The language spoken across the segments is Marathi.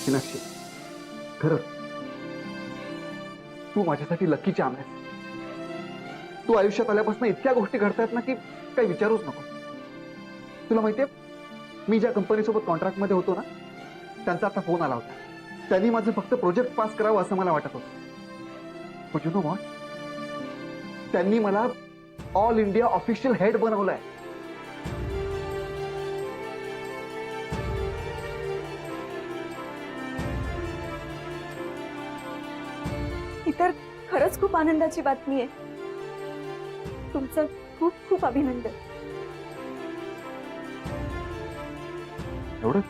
मीनाक्षी, खरंच तू माझ्यासाठी लकी चार्म आहेस. तू आयुष्यात आल्यापासून इतक्या गोष्टी घडतायत ना की काही विचारूच नको. तुला माहितीये, मी ज्या कंपनीसोबत कॉन्ट्रॅक्ट मध्ये होतो ना, त्यांचा आता फोन आला होता. त्यांनी माझं फक्त प्रोजेक्ट पास करावं असं मला वाटत होतं. But you know what? त्यांनी मला ऑल इंडिया ऑफिशियल हेड बनवलंय. ही तर खरंच खूप आनंदाची बातमी आहे. तुमचं खूप खूप अभिनंदन. एवढंच?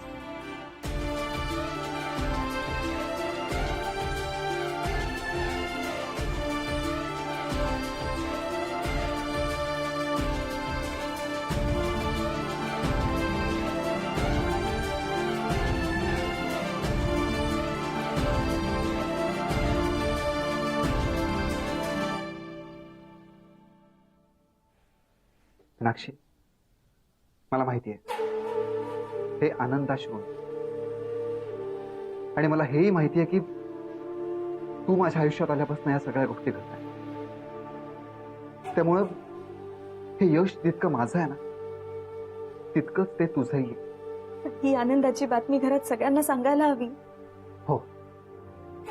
मीनाक्षी, मला माहिती आहे हे आनंदाश्रू, आणि मला हेही माहिती आहे की तू माझ्या आयुष्यात आल्यापासून या सगळ्या गोष्टी घडताय. त्यामुळं हे यश जितकं माझं आहे ना, तितकंच ते तुझंही आहे. ही आनंदाची बातमी घरात सगळ्यांना सांगायला हवी. हो,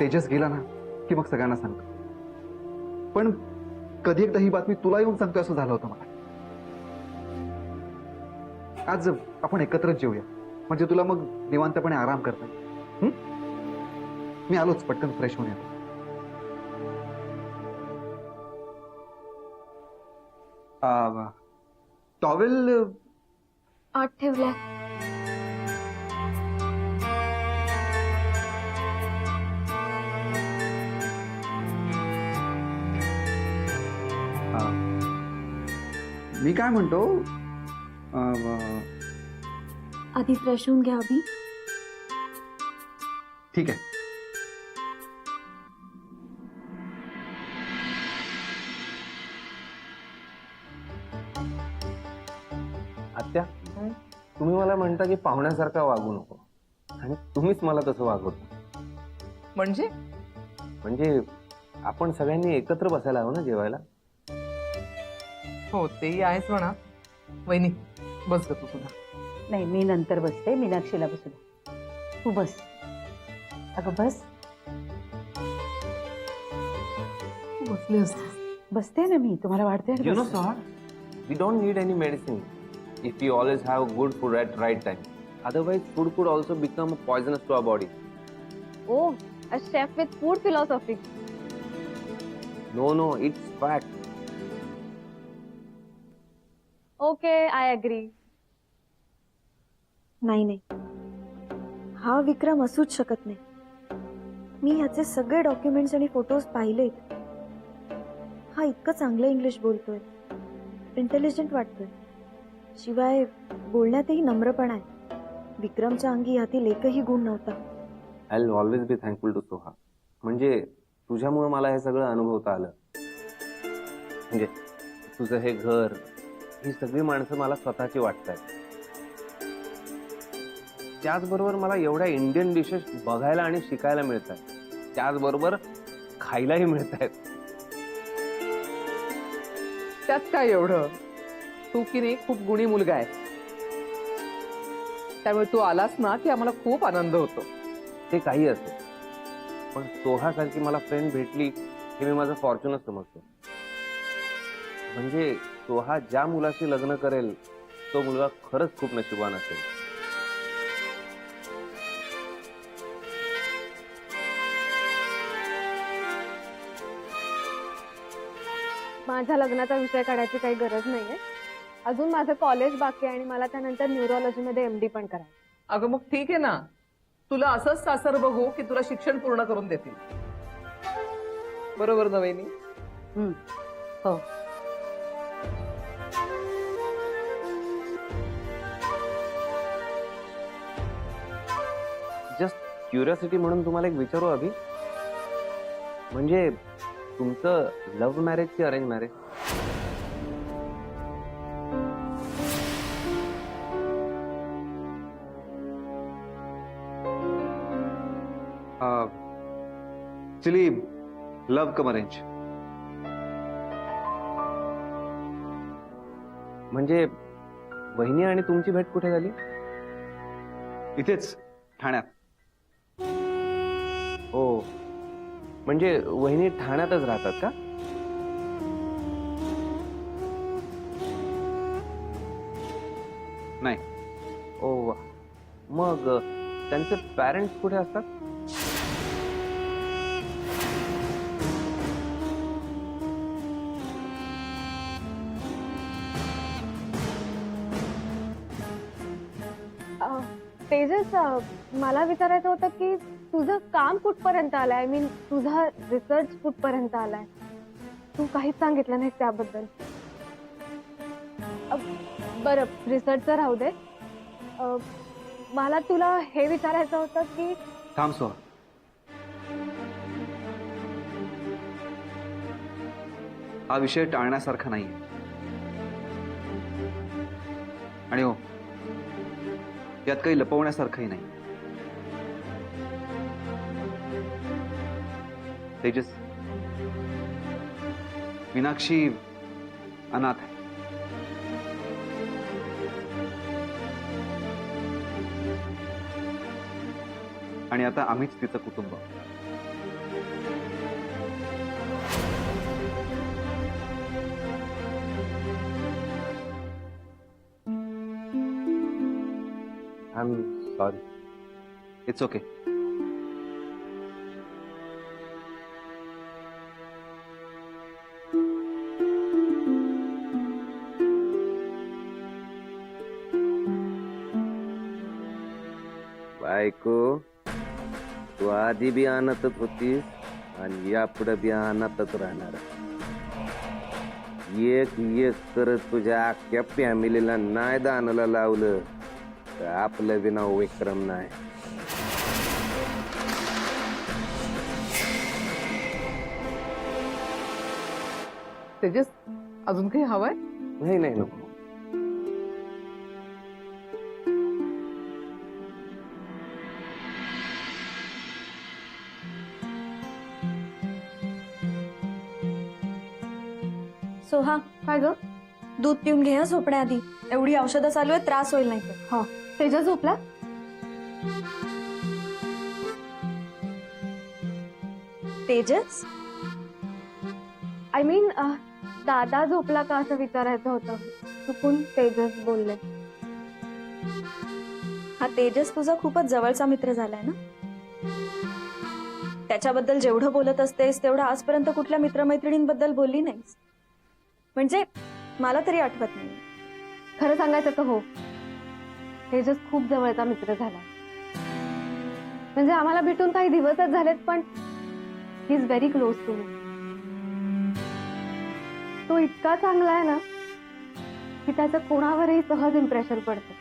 तेजस गेला ना की मग सगळ्यांना सांगतो. पण कधी एकदा ही बातमी तुला येऊन सांगतो असं झालं होतं मला. आज आपण एकत्रच जेऊया, म्हणजे तुला मग निवांतपणे आराम करता येईल. मी आलोच, पटकन फ्रेश होऊन येतो. टॉवेल आत ठेवलाय. मी काय म्हणतो, आधी फ्रेश होऊन घ्या अभि. ठीक आहे. आत्या, तुम्ही मला म्हणता की पाहुण्यासारखा वागू नको, आणि तुम्हीच मला तसं वागवता. म्हणजे आपण सगळ्यांनी एकत्र बसायला हवं ना जेवायला. हो, तेही आहेच म्हणा. वहिनी, बस ग तू तुला. नाही, मी नंतर बसते. मीनाक्षीला बसू दे. तू बस. अगं बस. तू बसली असतेस. बसते ना मी. तुम्हाला वाटते You know, Soha, we don't need any medicine if we always have good food at right time. Otherwise, food could also become poisonous to our body. Oh, a chef with food philosophy. No, it's fact. Okay, I agree. नाही नाही, हा विक्रम असूच शकत नाही. मी ह्याचे सगळे डॉक्युमेंट्स आणि फोटोज पाहिलेत. हा इतकं चांगलं इंग्लिश बोलतोय, इंटेलिजंट वाटतोय, शिवाय बोलण्यातही नम्रपणा आहे. विक्रमच्या अंगी ह्यातील एकही गुण नव्हता. I'll always be thankful to Soha. म्हणजे तुझ्यामुळे मला हे सगळं अनुभवता आलं. म्हणजे तुझं हे घर, ही सगळी माणसं मला स्वतःची वाटतायत. त्याचबरोबर मला एवढ्या इंडियन डिशेस बघायला आणि शिकायला मिळत आहेत. त्याचबरोबर खायलाही मिळत आहेत. त्यात काय एवढं, तू की नाही खूप गुणी मुलगा आहे. त्यामुळे तू आलास ना की आम्हाला खूप आनंद होतो. ते काही असो, पण सोहा सारखी मला फ्रेंड भेटली हे मी माझं फॉर्च्यूनच समजतो. म्हणजे सोहा ज्या मुलाशी लग्न करेल तो मुलगा खरंच खूप नशिबान असेल. माझ्या लग्नाचा विषय काढायची काही गरज नाहीये. अजून माझं कॉलेज बाकी आहे आणि मला त्यानंतर न्यूरोलॉजी मध्ये MD पण करायचं. अगं मग ठीक आहे ना, तुला असंच सासर बघू की तुला शिक्षण पूर्ण करून देतील. बरोबर ना वहिनी? हो. जस्ट क्युरियोसिटी म्हणून तुम्हाला एक विचारू अभि, म्हणजे तुमचं लव्ह मॅरेज की अरेंज मॅरेज? ऍक्च्युली लव्ह कम अरेंज. म्हणजे वहिनी आणि तुमची भेट कुठे झाली? इथेच ठाण्यात. हो, म्हणजे वहिनी ठाण्यातच राहतात का? नाही, ओ वा. मग त्यांचे पॅरेंट्स कुठे असतात? तेजस, मला विचारायचं होतं की तुझं काम कुठपर्यंत आलंय. आय मीन तुझा रिसर्च कुठपर्यंत आलाय. तू काहीच सांगितलं नाही त्याबद्दल. बरं, रिसर्चचं राहू दे. मला तुला हे विचारायचं होतं की थांब सोहा. हा विषय टाळण्यासारखा नाहीये. आणि हो, यात काही लपवण्यासारखंही नाही. तेजस, मीनाक्षी अनाथ आहे. आणि आता आम्हीच तिचं कुटुंब. I am sorry. It's okay. बायको, तू आधी बी आणतच होतीस आणि यापुढे बी आणतच राहणार. एक एक करत तुझ्या अख्ख्या फॅमिलीला नाही दानाला लावलं तर आपलं बी नाव विक्रम नाही. तेजस, अजून काही हवंय? नाही नाही नको. सोहा, काय ग? दूध पिऊन घे हं झोपण्याआधी. एवढी औषधं चालू आहे, त्रास होईल नाही तर. हो, तेजस झोपला? तेजस, आय मीन दादा झोपला का असं विचारायचं होतं. चुकून तेजस बोलले. हा तेजस तुझा खूपच जवळचा मित्र झालाय ना. त्याच्याबद्दल जेवढं बोलत असतेस तेवढं आजपर्यंत कुठल्या मित्रमैत्रिणींबद्दल बोलली नाहीस. म्हणजे मला तरी आठवत नाही. खरं सांगायचं तर हो, तेजस खूप जवळचा मित्र झाला. म्हणजे आम्हाला भेटून काही दिवसच झालेत, पण he is very close to me. तो इतका चांगला आहे ना की त्याचं कोणावरही सहज इम्प्रेशन पडतं,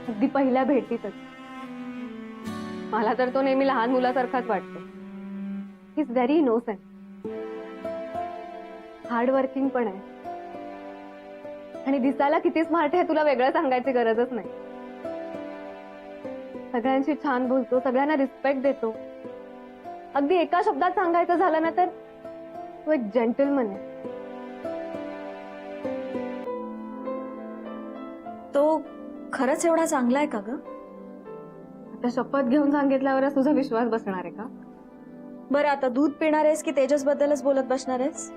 अगदी पहिल्या भेटीतच. मला तर तो नेहमी लहान मुलासारखाच वाटतो. ही is very innocent, hard working पण आहे आणि दिसायला किती स्मार्ट आहे तुला वेगळं सांगायची गरजच नाही. सगळ्यांशी छान बोलतो, सगळ्यांना रिस्पेक्ट देतो. अगदी एका शब्दात सांगायचं झालं ना तर तो एक जेंटलमन आहे. तो खरंच एवढा चांगला आहे का ग? आता शपथ घेऊन सांगितल्यावरच तुझा विश्वास बसणार आहे का? बरं, आता दूध पिणार आहेस की तेजस बद्दलच बोलत बसणार आहेस?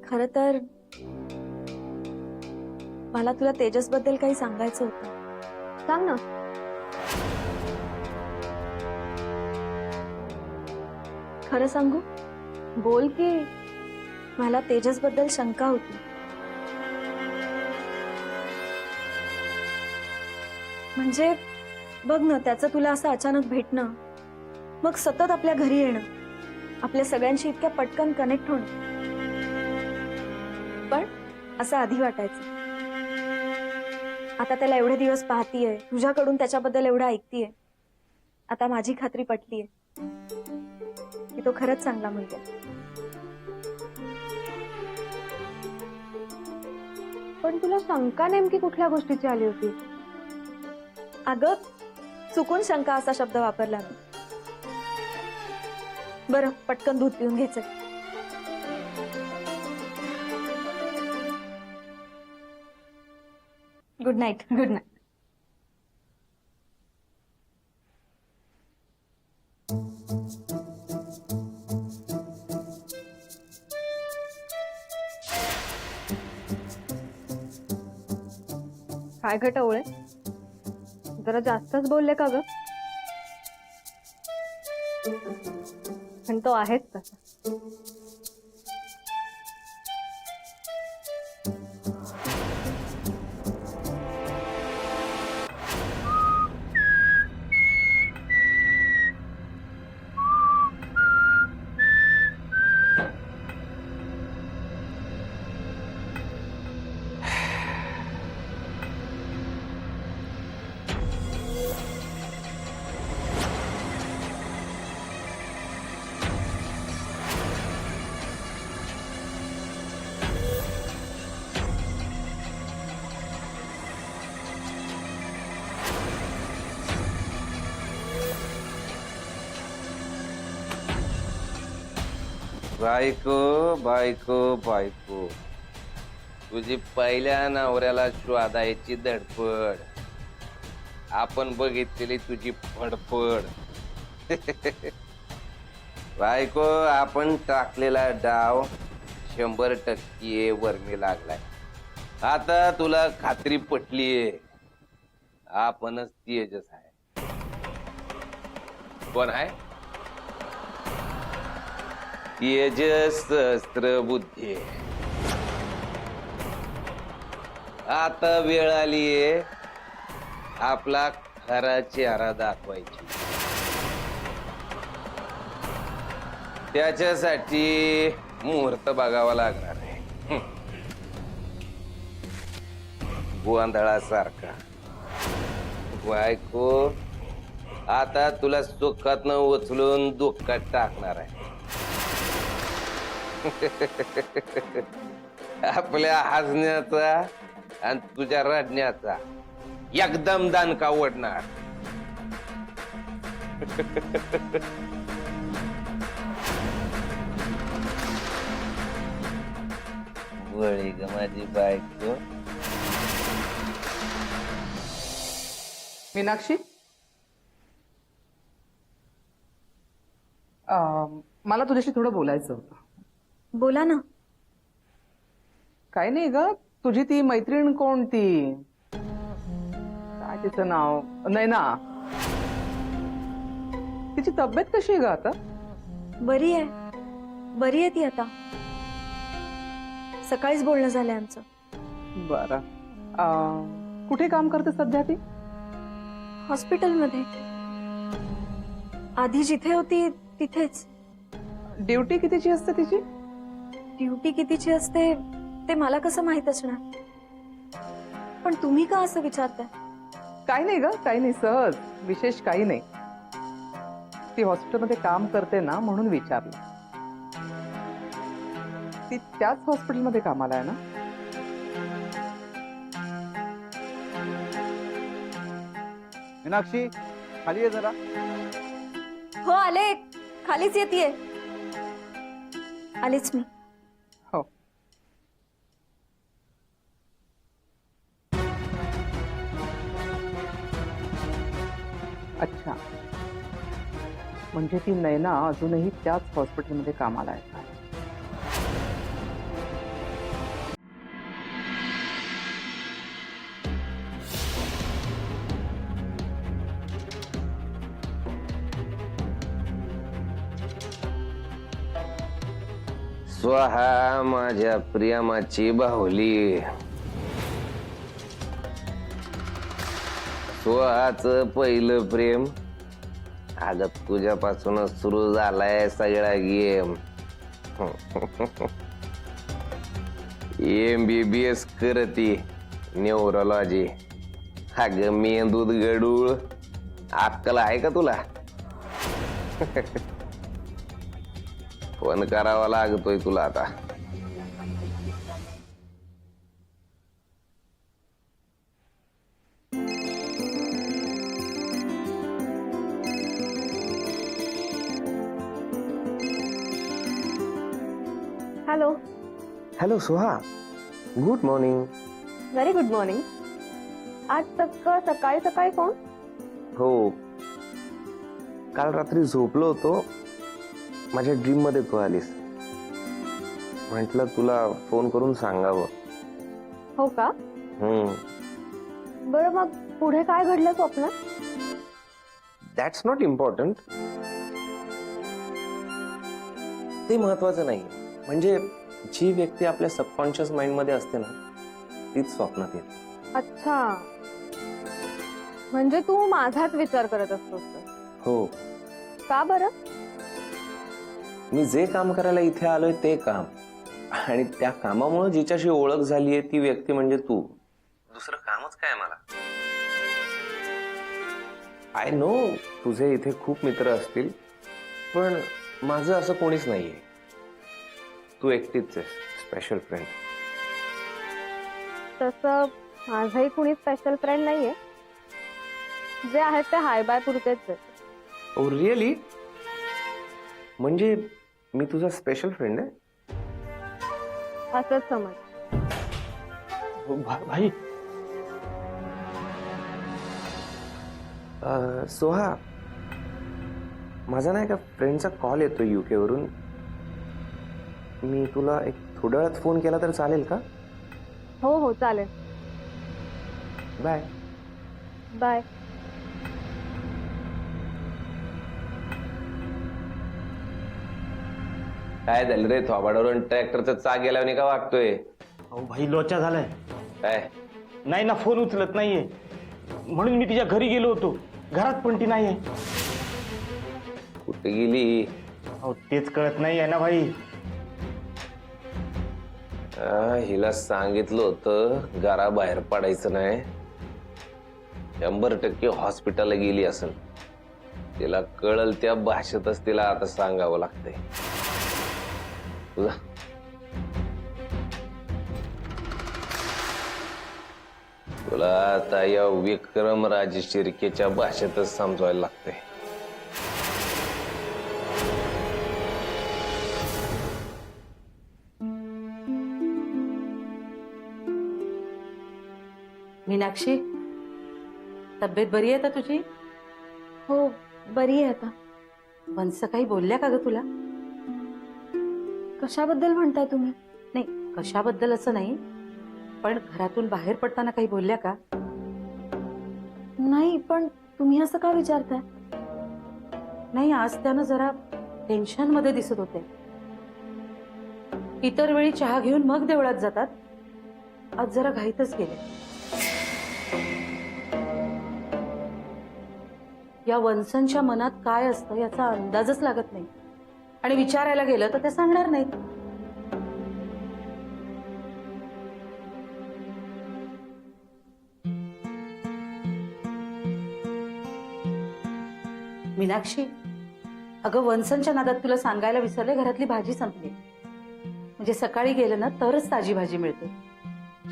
खर तर मला तुला तेजस बद्दल काही सांगायचं होतं. सांग ना. खरं सांगू? बोल की. मला तेजस बद्दल शंका होती. म्हणजे बघ ना, त्याचं तुला असं अचानक भेटणं, मग सतत आपल्या घरी येणं, आपल्या सगळ्यांशी इतक्या पटकन कनेक्ट होणं. पण असं आधी वाटायचं. आता त्याला एवढे दिवस पाहतीये, तुझ्याकडून त्याच्याबद्दल एवढं ऐकतीये, आता माझी खात्री पटलीये की तो खरंच चांगला मुलगा आहे. पण तुला शंका नेमकी कुठल्या गोष्टीची आली होती? अगं चुकून शंका असा शब्द वापरला मी. बरं पटकन दूध पिऊन घ्यायचं. Good night. Good night. काय घटवळे, जरा जास्तच बोलले का ग? पण तो आहेच तसा. बायको बायको बायको, तुझी पहिल्या नवऱ्याला शोधायची धडपड, आपण बघितलेली तुझी फडफड. बायको, आपण टाकलेला डाव 100% वर्मी लागलाय. आता तुला खात्री पटलीये, आपणच तेजस आहे. कोण आहे? तेजस सहस्त्रबुद्धी. आता वेळ आलीये आपला खरा चेहरा दाखवायची. त्याच्यासाठी मुहूर्त बघावा लागणार आहे. गोंधळासारखा. बायको, आता तुला सुखातनं उचलून दुःखात टाकणार आहे. आपल्या हसण्याचा आणि तुझ्या रडण्याचा एकदम दणका ओढणार. वळी ग माझी बायको. मीनाक्षी, मला तुझ्याशी थोडं बोलायचं होतं. बोला ना. काय नाही ग, तुझी ती मैत्रीण कोणती, काय तिचं नाव, नैना, तिची तब्येत कशी आहे ग आता? बरी आहे ती आता. सकाळीच बोलणं झालंय आमचं. बरं, कुठे काम करते सध्या ती? हॉस्पिटलमध्ये. आधी जिथे होती तिथेच. ड्युटी कितीची असते तिची? ड्युटी कितीची असते ते मला कसं माहित असणार? पण तुम्ही का असं विचारताय? काही नाही ग, काही नाही, सहज, विशेष काही नाही. ती हॉस्पिटलमध्ये काम करते ना म्हणून विचारलं. ती त्याच हॉस्पिटलमध्ये कामाला आहे ना? मीनाक्षी, खाली ये जरा. हो आले, खालीच येतेय. आलेच मी. हो. अच्छा, म्हणजे ती नैना अजूनही त्याच हॉस्पिटलमध्ये कामाला आहे. स्वाहा माझ्या प्रियमाची बाहुली. स्वाहाच पहिलं प्रेम. अगं तुझ्यापासूनच सुरू झालाय सगळा गेम. MBBS करती न्यूरोलॉजी. अगं मेंदूत गडूळ. अक्कल आहे का तुला? फोन करावा लागतोय तुला आता. Hello. Hello Soha, good morning. Very good morning. आज सकाळी सकाळी कोण? हो, काल रात्री झोपलो होतो, माझ्या ड्रीम मध्ये तू आलीस. म्हटलं तुला फोन करून सांगावं. हो का? बरं, मग पुढे काय घडलं स्वप्नात? That's not important. ते महत्वाचं नाही. म्हणजे जी व्यक्ती आपल्या सबकॉन्शियस माइंड मध्ये असते ना, तीच स्वप्नात येते. अच्छा, म्हणजे तू माझाच विचार करत असतोस तर. हो, का बरं? मी जे काम करायला इथे आलोय ते काम, आणि त्या कामामुळे जिच्याशी ओळख झालीये ती व्यक्ती म्हणजे तू. दुसरं कामच काय मला. आय नो तुझे इथे खूप मित्र असतील, पण माझं असं कोणीच नाहीये. तू एकटीच आहेस स्पेशल फ्रेंड. तसं माझंही कुणी स्पेशल फ्रेंड नाहीये. जे आहेत ते हाय बाय पुरतेच आहेत. Oh really? म्हणजे मी तुझा स्पेशल फ्रेंड आहे? असंच समज. भाई सोहा, माझा ना एका फ्रेंडचा कॉल येतो UK वरून. मी तुला एक थोड्या वेळात फोन केला तर चालेल का? हो हो चालेल. बाय. बाय. काय झालं रे, थोबाडावरून ट्रॅक्टरचा चाक गेल्याने का वागतोय? अहो भाई, लोचा झालाय. काय? नाही ना, फोन उचलत नाहीये, म्हणून मी तिच्या घरी गेलो होतो. घरात पण ती नाहीये. कुठे गेली? अहो तेच कळत नाहीये ना भाई. हिला सांगितलं होतं घराबाहेर पडायचं नाही. 100% हॉस्पिटलला गेली असेल. तिला कळल त्या भाषेतच तिला आता सांगावं लागतंय. तुझा तुला आता या विक्रमराज शिर्केच्या भाषेतच समजवायला लागतंय. मीनाक्षी, तब्येत बरी आहे का तुझी? हो, बरी आहे आता. वंस काही बोलल्या का ग तुला? कशाबद्दल म्हणताय तुम्ही? नाही, कशाबद्दल असं नाही, पण घरातून बाहेर पडताना काही बोलल्या का? नाही, पण तुम्ही असं का विचारताय? नाही, आज त्यानं जरा टेन्शन मध्ये दिसत होते. इतर वेळी चहा घेऊन मग देवळात जातात, आज जरा घाईतच गेले. या वंसांच्या मनात काय असतं याचा अंदाजच लागत नाही, आणि विचारायला गेलं तर ते सांगणार नाहीत. मीनाक्षी, अगं वंसांच्या नादात तुला सांगायला विसरले, घरातली भाजी संपली. म्हणजे सकाळी गेलं ना तरच ताजी भाजी मिळते.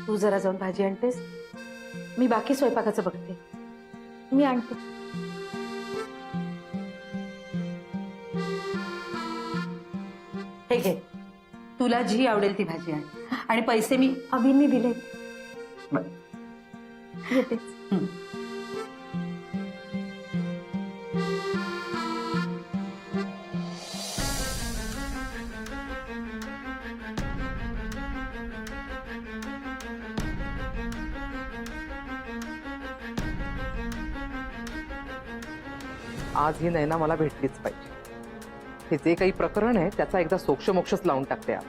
तू जरा जाऊन भाजी आणतेस, मी बाकी स्वयंपाकाचं बघते. मी आणते. हे घे, तुला जी आवडेल ती भाजी आण, आणि पैसे मी अभिननी दिले. येते. आज ही नैना मला भेटलीच पाहिजे. हे जे काही प्रकरण आहे त्याचा एकदा सोक्षमोक्षच लावून टाकते आज.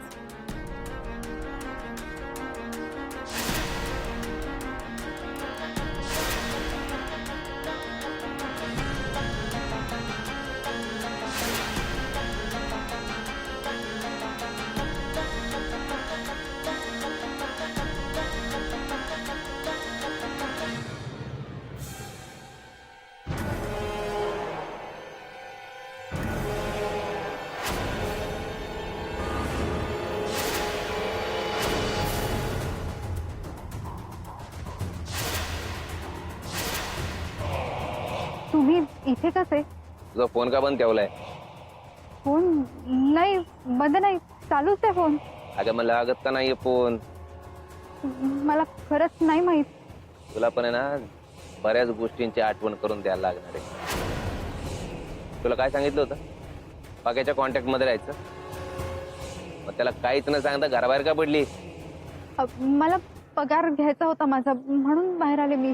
तुम्ही इथे कसे? तुझा फोन का बंद ठेवलाय? फोन नाही, बंद नाही, चालूच आहे फोन. अगं मला लागत का नाहीये फोन? मला खरंच नाही माहित. तुला पण आहे ना बऱ्याच गोष्टींची आठवण करून द्यायला लागणार आहे. तुला काय सांगितलं होतं? पाक्याच्या कॉन्टॅक्ट मध्ये राहायचं. मग त्याला काहीच न सांगता घराबाहेर का पडली? मला पगार घ्यायचा होता माझा, म्हणून बाहेर आले मी.